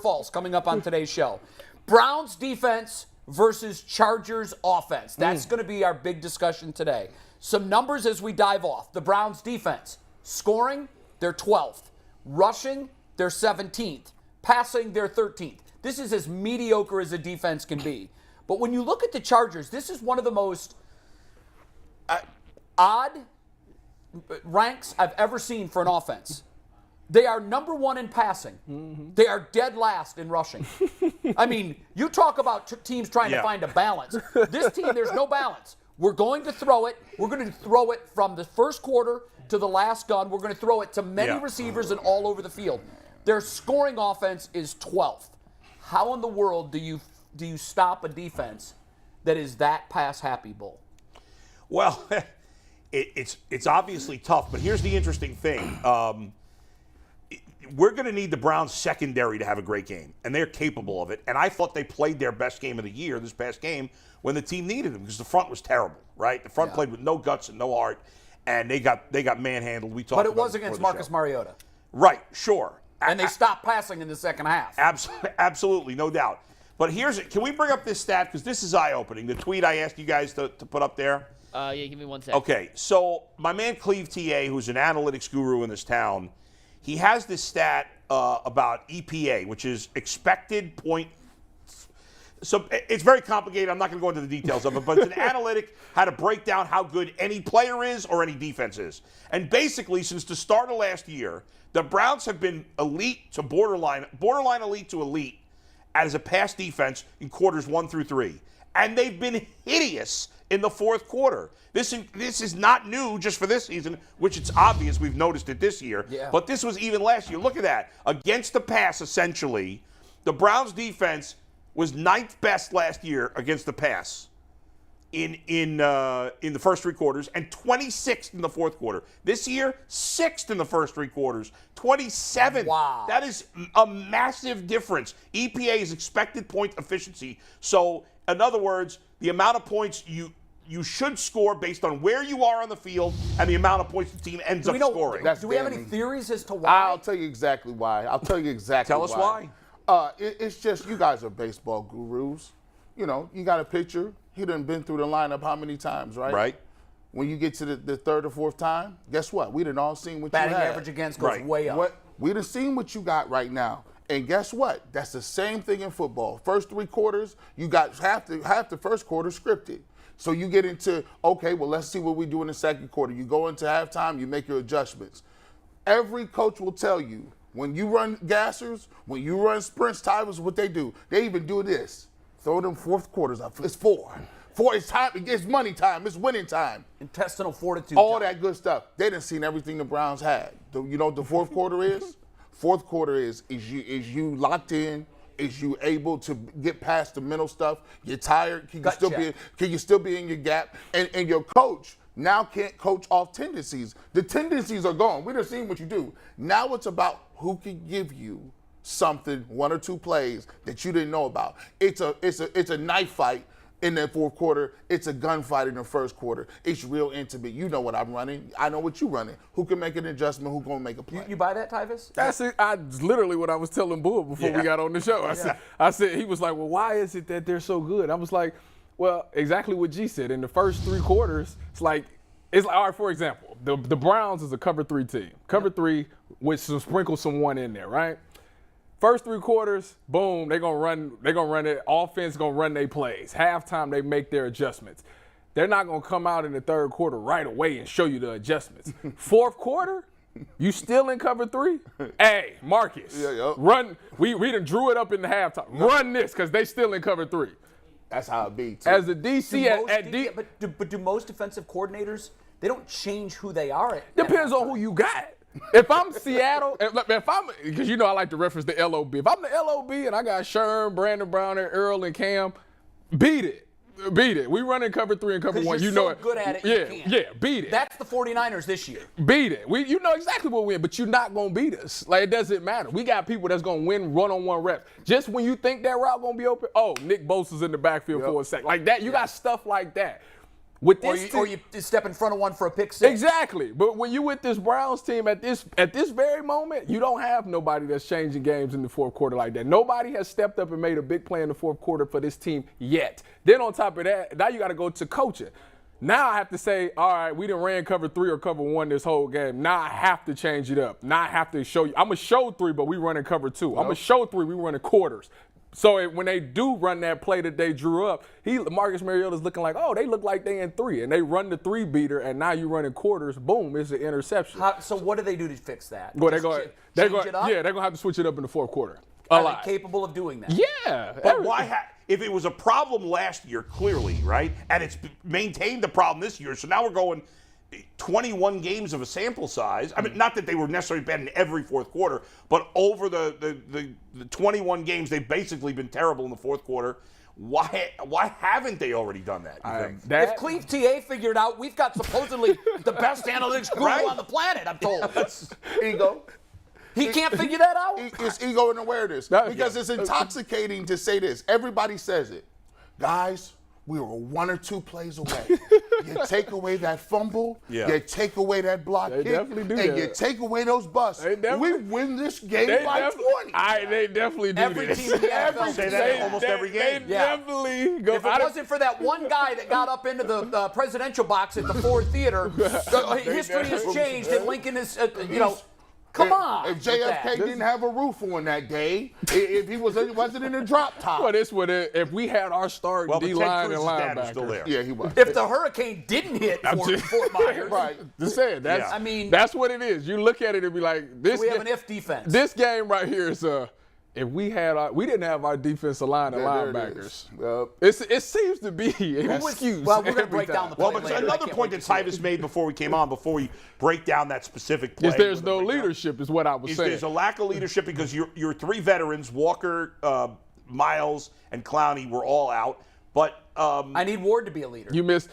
false coming up on today's show. Browns defense versus Chargers offense. That's going to be our big discussion today. Some numbers as we dive off. The Browns defense, scoring, they're 12th. Rushing, they're 17th. Passing, they're 13th. This is as mediocre as a defense can be. But when you look at the Chargers, this is one of the most odd ranks I've ever seen for an offense. They are number one in passing. Mm-hmm. They are dead last in rushing. I mean, you talk about teams trying to find a balance. This team, there's no balance. We're going to throw it. We're going to throw it from the first quarter to the last gun. We're going to throw it to many receivers and all over the field. Their scoring offense is 12th. How in the world do you stop a defense that is that pass happy, Bull? Well, it's obviously tough, but here's the interesting thing. We're going to need the Browns secondary to have a great game, and they're capable of it. And I thought they played their best game of the year, this past game, when the team needed them, because the front was terrible, right? The front played with no guts and no heart, and they got manhandled. We talked But it about was against Marcus Mariota. Right, sure. And they stopped passing in the second half. Absolutely, no doubt. But can we bring up this stat, because this is eye-opening, the tweet I asked you guys to put up there? Yeah, give me 1 second. Okay, so my man Cleve TA, who's an analytics guru in this town, he has this stat about EPA, which is expected point. So it's very complicated. I'm not going to go into the details of it, but it's an analytic how to break down how good any player is or any defense is. And basically, since the start of last year, the Browns have been elite to borderline elite to elite as a pass defense in quarters 1 through 3. And they've been hideous in the fourth quarter. This is not new just for this season, which it's obvious we've noticed it this year. Yeah. But this was even last year. Look at that. Against the pass, essentially, the Browns defense was 9th best last year against the pass in the first 3 quarters and 26th in the fourth quarter. This year, 6th in the first 3 quarters, 27th. Wow. That is a massive difference. EPA is expected point efficiency. So, in other words, the amount of points you should score based on where you are on the field and the amount of points the team ends up scoring. Do we have any theories as to why? I'll tell you exactly why. Tell us why. It's just you guys are baseball gurus. You know, you got a pitcher. He done been through the lineup how many times, right? Right. When you get to the third or fourth time, guess what? We done all seen what Batting you had. average against goes way up. We done seen what you got right now. And guess what? That's the same thing in football. First 3 quarters, you got half the first quarter scripted. So you get into, okay, well, let's see what we do in the second quarter. You go into halftime, you make your adjustments. Every coach will tell you, when you run gassers, when you run sprints, Tyvis, what they do. They even do this. Throw them fourth quarters up. It's 4. 4 is time. It's money time. It's winning time. Intestinal fortitude. All that good stuff. They done seen everything the Browns had. You know what the fourth quarter is? Fourth quarter is you locked in? Is you able to get past the mental stuff? You're tired? Can you still be in your gap? And your coach now can't coach off tendencies. The tendencies are gone. We done seen what you do. Now it's about who can give you something, 1 or 2 plays that you didn't know about. It's a knife fight in the fourth quarter. It's a gunfight in the first quarter. It's real intimate. You know what I'm running. I know what you're running. Who can make an adjustment? Who's going to make a play? You buy that, Tyvis? That's it. Literally what I was telling Bull before we got on the show. I said, he was like, well, why is it that they're so good? I was like, well, exactly what G said. In the first 3 quarters, it's like, all right, for example, the Browns is a cover 3 team. Cover 3 with sprinkle some 1 in there, right? First 3 quarters, boom, they're gonna run it. Offense gonna run their plays. Halftime, they make their adjustments. They're not gonna come out in the third quarter right away and show you the adjustments. Fourth quarter, you still in cover 3? Hey, Marcus, run. We done drew it up in the halftime. Run this, because they still in cover 3. That's how it be, too. As a DC But do most defensive coordinators, they don't change who they are? Depends on who you got. If I'm Seattle, because you know I like to reference the LOB. If I'm the LOB and I got Sherm, Brandon Browner, Earl, and Cam, beat it. We run in cover 3 and cover 1. You're so good at it, Yeah, beat it. That's the 49ers this year. Beat it. You know exactly what we win, but you're not going to beat us. Like, it doesn't matter. We got people that's going to win one-on-one reps. Just when you think that route going to be open, Nick Bosa's in the backfield for a sec. Like that, you got stuff like that. With Or this you step in front of one for a pick six. Exactly. But when you with this Browns team at this very moment, you don't have nobody that's changing games in the fourth quarter like that. Nobody has stepped up and made a big play in the fourth quarter for this team yet. Then on top of that, now you got to go to coaching. Now I have to say, all right, we done ran cover 3 or cover 1 this whole game. Now I have to change it up. Now I have to show you. I'm going to show 3, but we running cover 2. I'm going to show 3, we running quarters. So when they do run that play that they drew up, Marcus Mariota's looking like, oh, they look like they in 3. And they run the 3 beater, and now you running quarters. Boom, it's an interception. So what do they do to fix that? Well, they're going to have to switch it up in the fourth quarter. Are they capable of doing that? Yeah. But why if it was a problem last year, clearly, right, and it's maintained the problem this year, so now we're going 21 games of a sample size. I mean, not that they were necessarily bad in every fourth quarter, but over the 21 games, they've basically been terrible in the fourth quarter. Why haven't they already done that, you think? If Cleve TA figured out, we've got supposedly the best analytics guru on the planet, I'm told. Ego. He can't figure that out? It's ego and awareness. Because it's intoxicating to say this. Everybody says it. Guys, we were 1 or 2 plays away. You take away that fumble, you take away that block kick, you take away those busts. We win this game by 20. They definitely do Every this. team in the NFL say that almost every game. They definitely go. If it wasn't for that one guy that got up into the presidential box at the Ford Theater, history has changed, and Lincoln is, come on. If JFK didn't have a roof on that day, if he wasn't in a drop top. Well, this would if we had our starting D-line and linebackers. Still there. Yeah, he was. If the hurricane didn't hit Fort Myers. Right. Just saying. That's what it is. You look at it and be like, this. We have an if defense. This game right here is if we didn't have our defensive line and linebackers. It seems to be an excuse. Well, we're going to break down the play but later. another point that Tyvis made before we came on, before we break down that specific play. Is there's no leadership, is what I was saying. There's a lack of leadership because your 3 veterans, Walker, Myles, and Clowney, were all out. But I need Ward to be a leader. You missed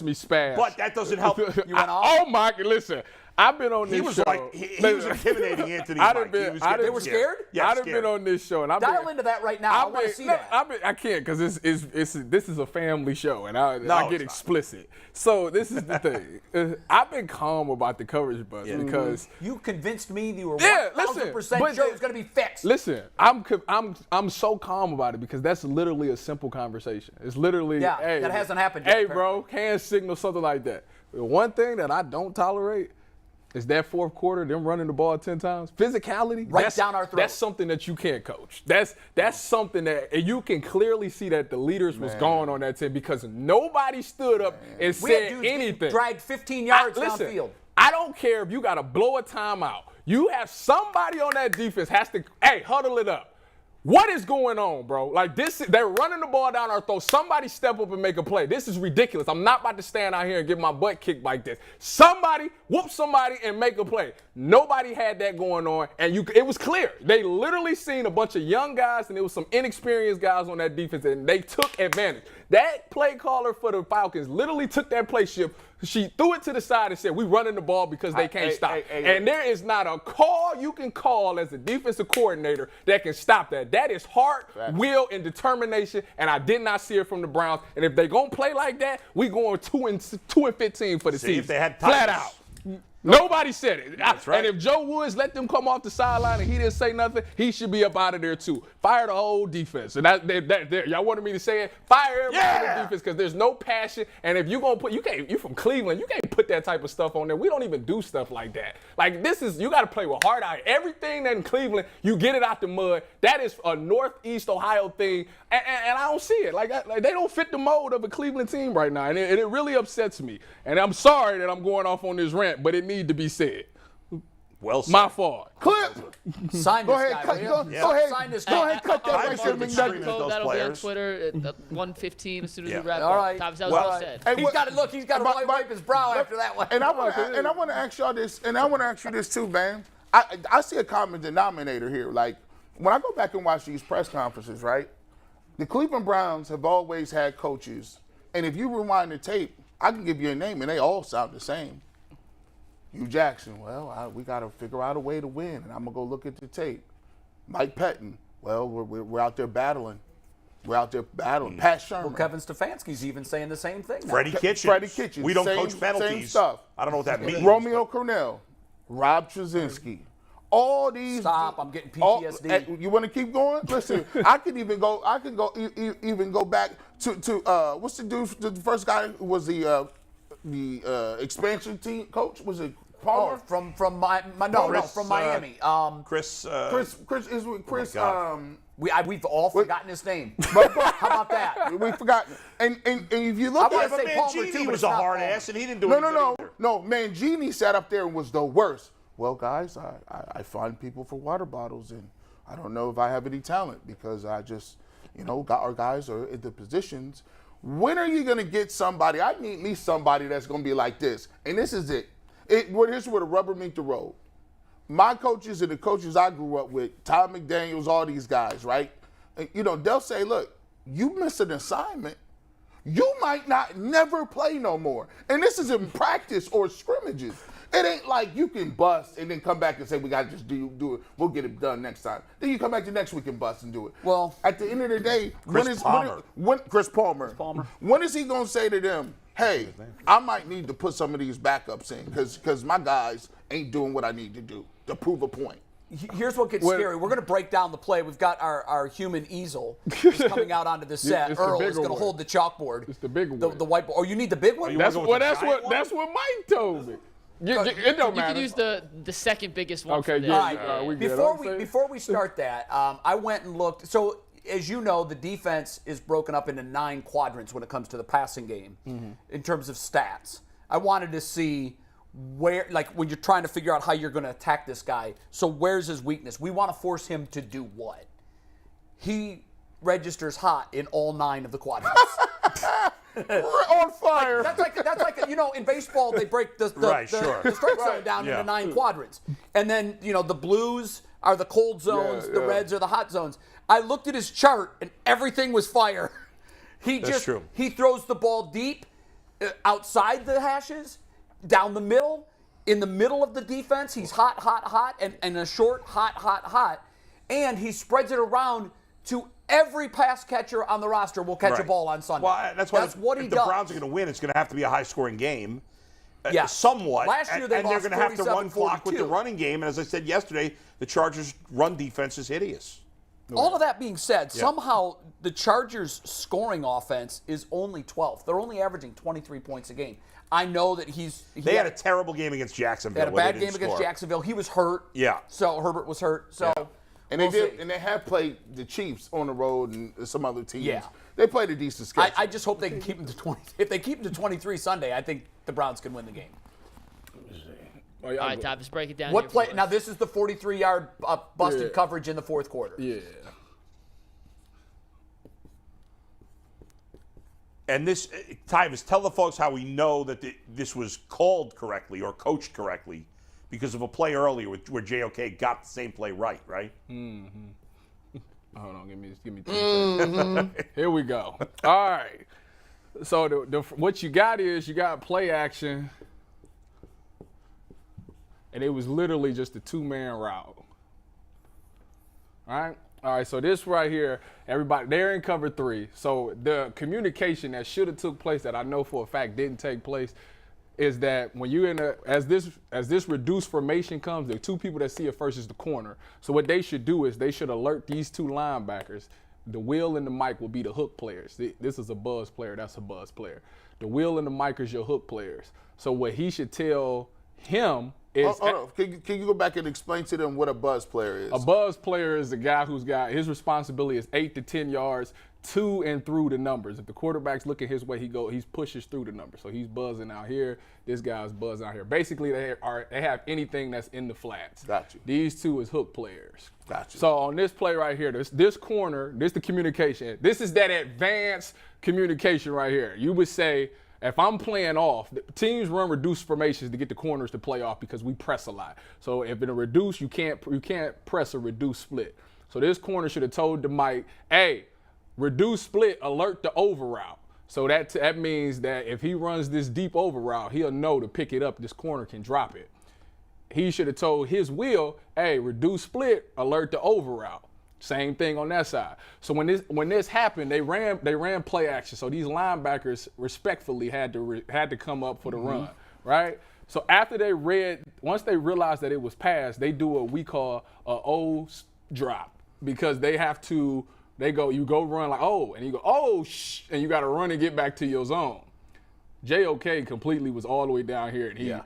me, Spaz. But that doesn't help. You went off? Oh my! Listen, I've been on this show. He was intimidating Anthony. They were scared? Yeah, I've been on this show, and Dial into that right now. I want to see that. I can't because this is a family show, and I get explicit. So this is the thing. I've been calm about the coverage buzz because you convinced me you were 1,000% sure it was going to be fixed. Listen, I'm so calm about it because that's literally a simple conversation. It's literally hey, that hasn't happened yet. Hey, bro, hand signal, something like that. The one thing that I don't tolerate is that fourth quarter, them running the ball 10 times. Physicality, right down our throat. That's something that you can't coach. That's something that you can clearly see that the leaders was gone on that team because nobody stood up and said anything. Dragged 15 yards downfield. I don't care if you got to blow a timeout. You have somebody on that defense has to, huddle it up. What is going on, bro? Like they're running the ball down our throat. Somebody step up and make a play. This is ridiculous. I'm not about to stand out here and get my butt kicked like this. Somebody whoop somebody and make a play. Nobody had that going on, and it was clear. They literally seen a bunch of young guys, and there was some inexperienced guys on that defense, and they took advantage. That play caller for the Falcons literally took that play shift. She threw it to the side and said, we running the ball because they can't stop. And there is not a call you can call as a defensive coordinator that can stop that. That is heart, will, and determination, and I did not see it from the Browns. And if they're going to play like that, we going 2-15 for the season. If they had flat out. Nobody said it. That's right. And if Joe Woods let them come off the sideline and he didn't say nothing, he should be up out of there too. Fire the whole defense. And y'all wanted me to say it? Fire everybody on the defense because there's no passion. And if you're gonna you're from Cleveland, you can't put that type of stuff on there. We don't even do stuff like that. Like you got to play with heart out. Everything that in Cleveland, you get it out the mud. That is a Northeast Ohio thing, and I don't see it. Like they don't fit the mold of a Cleveland team right now, and it really upsets me. And I'm sorry that I'm going off on this rant, but it needs to be said. Well said. My fault. Clip. Sign Go this ahead, guy. go ahead. Sign this Go guy. ahead, cut that I right should there, have McNuggets. been That'll those be on players. Twitter at 1:15 as soon as we wrap All up. right. That was what I said. He's got to wipe his brow after that one. And I want to ask y'all this, and I want to ask you this too, man. I see a common denominator here. Like when I go back and watch these press conferences, right? The Cleveland Browns have always had coaches, and if you rewind the tape, I can give you a name, and they all sound the same. Hugh Jackson, well, we got to figure out a way to win, and I'm going to go look at the tape. Mike Pettin, well, we're out there battling. We're out there battling. Pat Sherman. Well, Kevin Stefanski's even saying the same thing now. Freddie Kitchens. Freddie Kitchens. We don't Same- coach penalties. same stuff. I don't know what that means. Romeo Cornell, Rob Trzynski. All these. Stop! I'm getting PTSD. You want to keep going? Listen, I can go even go back to what's the dude? The first guy who was the expansion team coach. Was it Palmer? From from Miami. Chris. Chris. God. We've all forgotten his name. How about that? We forgot. And if you look I at wanna say Palmer, Mangini too, but was it's a not hard Palmer. ass, and he didn't do anything either. No. Mangini sat up there and was the worst. Well, guys, I find people for water bottles, and I don't know if I have any talent because I just, got our guys are in the positions. When are you going to get somebody? I need me somebody that's going to be like this. And this is it. Here's where the rubber meet the road. My coaches and the coaches I grew up with, Tom McDaniels, all these guys, right? They'll say, look, you miss an assignment, you might not never play no more. And this is in practice or scrimmages. It ain't like you can bust and then come back and say, we got to just do it. We'll get it done next time. Then you come back the next week and bust and do it. Well, at the end of the day, Chris Palmer. Chris Palmer. When is he going to say to them, hey, I might need to put some of these backups in because my guys ain't doing what I need to do to prove a point? Here's what gets scary. We're going to break down the play. We've got our human easel who's coming out onto the set. It's the Earl bigger is going to one. hold the chalkboard. It's the bigger The one. whiteboard. Oh, you need the big one? That's go with what the that's giant what that's what Mike told me. It don't You matter. can use the second biggest one. Okay, for this. yeah. All right. we good. Before we start that, I went and looked. So, as you know, the defense is broken up into 9 quadrants when it comes to the passing game in terms of stats. I wanted to see where, like, when you're trying to figure out how you're going to attack this guy. So, where's his weakness? We want to force him to do what? He registers hot in all 9 of the quadrants. We're on fire. That's like in baseball they break the strike zone down into 9 quadrants, and then the blues are the cold zones, the reds are the hot zones. I looked at his chart and everything was fire. That's true. He throws the ball deep, outside the hashes, down the middle, in the middle of the defense. He's hot, and a short hot, and he spreads it around to every pass catcher on the roster will catch a ball on Sunday. Well, that's what he does. If the Browns are going to win, it's going to have to be a high-scoring game. Somewhat. Last year and they're going to have to run 47-42. clock with the running game. And as I said yesterday, the Chargers' run defense is hideous. All of that being said, somehow the Chargers' scoring offense is only 12th. They're only averaging 23 points a game. I know that they had a terrible game against Jacksonville. They had a bad game against Jacksonville. He was hurt. Yeah. So Herbert was hurt. So. Yeah. And they have played the Chiefs on the road and some other teams. Yeah. They played a decent schedule. I just hope they can keep them to 20. If they keep them to 23 Sunday, I think the Browns can win the game. All right, Tyvis, break it down. What here play? for us. Now this is the 43-yard busted coverage in the fourth quarter. Yeah. And this, Tyvis, tell the folks how we know that this was called correctly or coached correctly because of a play earlier where JOK got the same play right? Mm-hmm. Hold on, give me 2 seconds. Here we go. All right. So what you got is you got play action, and it was literally just a 2-man route. All right. So this right here, everybody, they're in cover 3. So the communication that should have took place that I know for a fact didn't take place is that when you're as this reduced formation comes, the 2 people that see it first is the corner. So what they should do is they should alert these 2 linebackers. The Will and the Mike will be the hook players. This is a buzz player. That's a buzz player. The Will and the Mike is your hook players. So what he should tell him is... Can you go back and explain to them what a buzz player is? A buzz player is a guy who's got his responsibility is 8 to 10 yards to and through the numbers. If the quarterback's looking his way, he pushes through the numbers. So he's buzzing out here. This guy's buzzing out here. Basically, they have anything that's in the flats. Gotcha. These 2 is hook players. Gotcha. So on this play right here, this corner, this the communication. This is that advanced communication right here. You would say, if I'm playing off, teams run reduced formations to get the corners to play off because we press a lot. So if in a reduce, you can't press a reduced split. So this corner should have told the Mike, hey, reduce split, alert the over route. So that means that if he runs this deep over route, he'll know to pick it up. This corner can drop it. He should have told his Will, hey, reduce split, alert the over route. Same thing on that side. So when this happened, they ran play action. So these linebackers respectfully had to come up for the run, right? So after once they realized that it was passed, they do what we call a O drop, because they have to. You go run like, oh, and you go, oh, shh, and you got to run and get back to your zone. JOK completely was all the way down here, and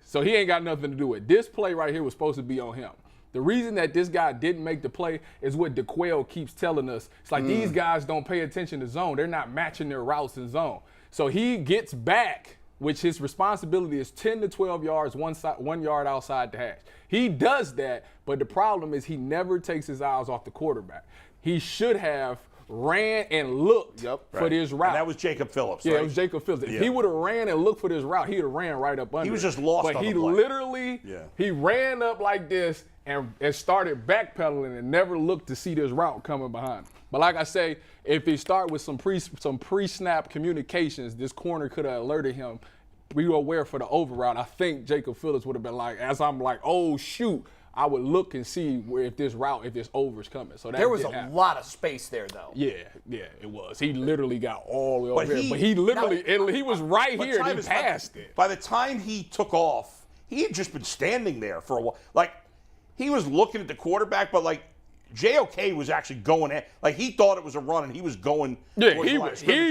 so he ain't got nothing to do with it. This play right here was supposed to be on him. The reason that this guy didn't make the play is what DeQuail keeps telling us. It's like these guys don't pay attention to zone. They're not matching their routes in zone. So he gets back, which his responsibility is 10 to 12 yards, 1 yard outside the hash. He does that, but the problem is he never takes his eyes off the quarterback. He should have ran and looked for this route. And that was Jacob Phillips, Yeah, right? it was Jacob Phillips. If he would have ran and looked for this route, he'd have ran right up under. He was just lost but on he the play. Literally, he ran up like this and started backpedaling and never looked to see this route coming behind him. But like I say, if he start with some pre-snap communications, this corner could have alerted him. We were aware for the over route. I think Jacob Phillips would have been like, as I'm like, oh shoot, I would look and see if this over is coming. So that there was a lot of space there, though. Yeah, it was. He literally got all the way over here. But he literally, he was right here and he passed it. By the time he took off, he had just been standing there for a while. Like, he was looking at the quarterback, but like, JOK was actually going at, like, he thought it was a run and he was going. Yeah, he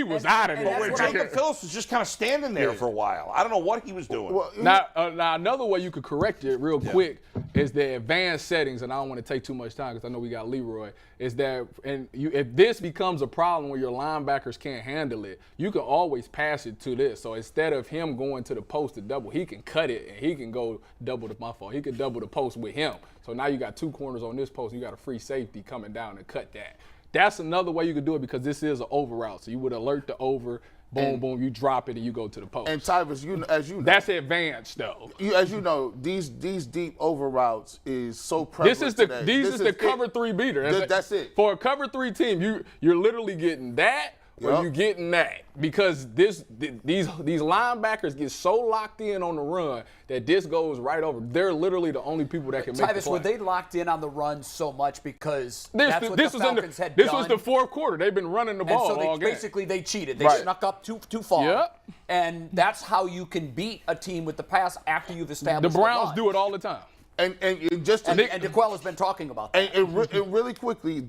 was out of there. But where Jacob Phillips was just kind of standing there for a while. I don't know what he was doing. Well, now, another way you could correct it real quick is the advanced settings, and I don't want to take too much time because I know we got Leroy, is that if this becomes a problem where your linebackers can't handle it, you can always pass it to this. So instead of him going to the post to double, he can cut it and he can go double he can double the post with him. So now you got two corners on this post, you got a free safety coming down and cut that. That's another way you could do it because this is an over route. So you would alert the over, boom, you drop it, and you go to the post. And Tyvis, as you know, that's advanced though. As you know, these deep over routes is so prevalent today. This is the cover 3 beater. That's it. For a cover 3 team, you're literally getting that. Or you getting that because these linebackers get so locked in on the run that this goes right over. They're literally the only people that can make the play. Tyvis, were they locked in on the run so much because this Falcons had done? This was the fourth quarter. They've been running the ball all game. Basically, they cheated. They snuck up too far. Yep. And that's how you can beat a team with the pass after you've established the Browns do it all the time. And DeQuell has been talking about that. And really quickly,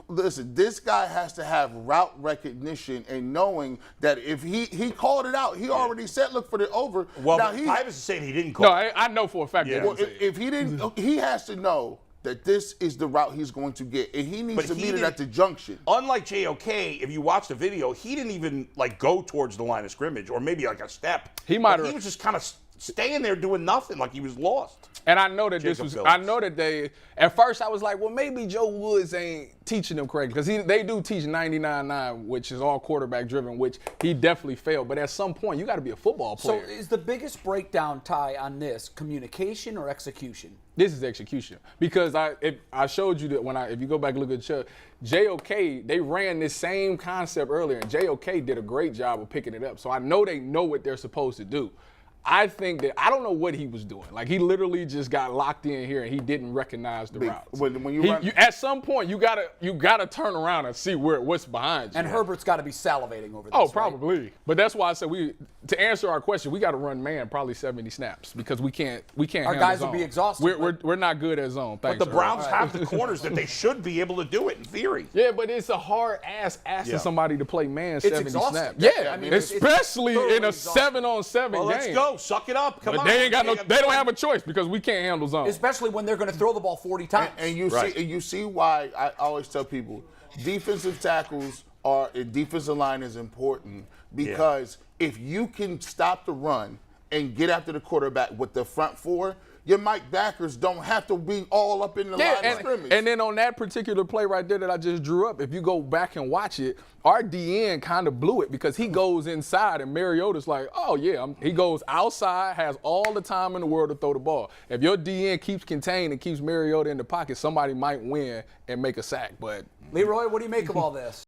listen, this guy has to have route recognition and knowing that if he called it out, he already said, look for the over. Well, Tyvis is saying he didn't call it. No, I know for a fact that if he didn't, he has to know that this is the route he's going to get, and he needs to meet it at the junction. Unlike JOK, if you watch the video, he didn't even like go towards the line of scrimmage or maybe like a step. He was just kind of staying there doing nothing, like he was lost. And I know that at first I was like, well, maybe Joe Woods ain't teaching them correctly because they do teach 99.9, which is all quarterback driven, which he definitely failed. But at some point, you got to be a football player. So is the biggest breakdown, Ty, on this communication or execution? This is execution because I showed you that if you go back and look at the show, JOK, they ran this same concept earlier, and JOK did a great job of picking it up. So I know they know what they're supposed to do. I think that I don't know what he was doing. Like he literally just got locked in here and he didn't recognize the routes. At some point you gotta turn around and see what's behind you. And Herbert's got to be salivating over this. Oh, probably. Right? But that's why I said to answer our question, we got to run man probably 70 snaps because we can't. Our guys will be exhausted. We're not good at zone. Thanks, but the Browns have the corners that they should be able to do it in theory. Yeah, but it's a hard ass asking somebody to play man 70 snaps. Yeah, I mean, especially in a 7-on-7 game. Let's go. Suck it up. Come on. They don't have a choice because we can't handle zone. Especially when they're going to throw the ball 40 times. And you see why I always tell people defensive tackles defensive line is important because if you can stop the run and get after the quarterback with the front four, your Mike backers don't have to be all up in the line of scrimmage. And then on that particular play right there that I just drew up, if you go back and watch it, our DN kind of blew it because he goes inside and Mariota's like, oh, yeah. He goes outside, has all the time in the world to throw the ball. If your DN keeps contained and keeps Mariota in the pocket, somebody might win and make a sack. But Leroy, what do you make of all this?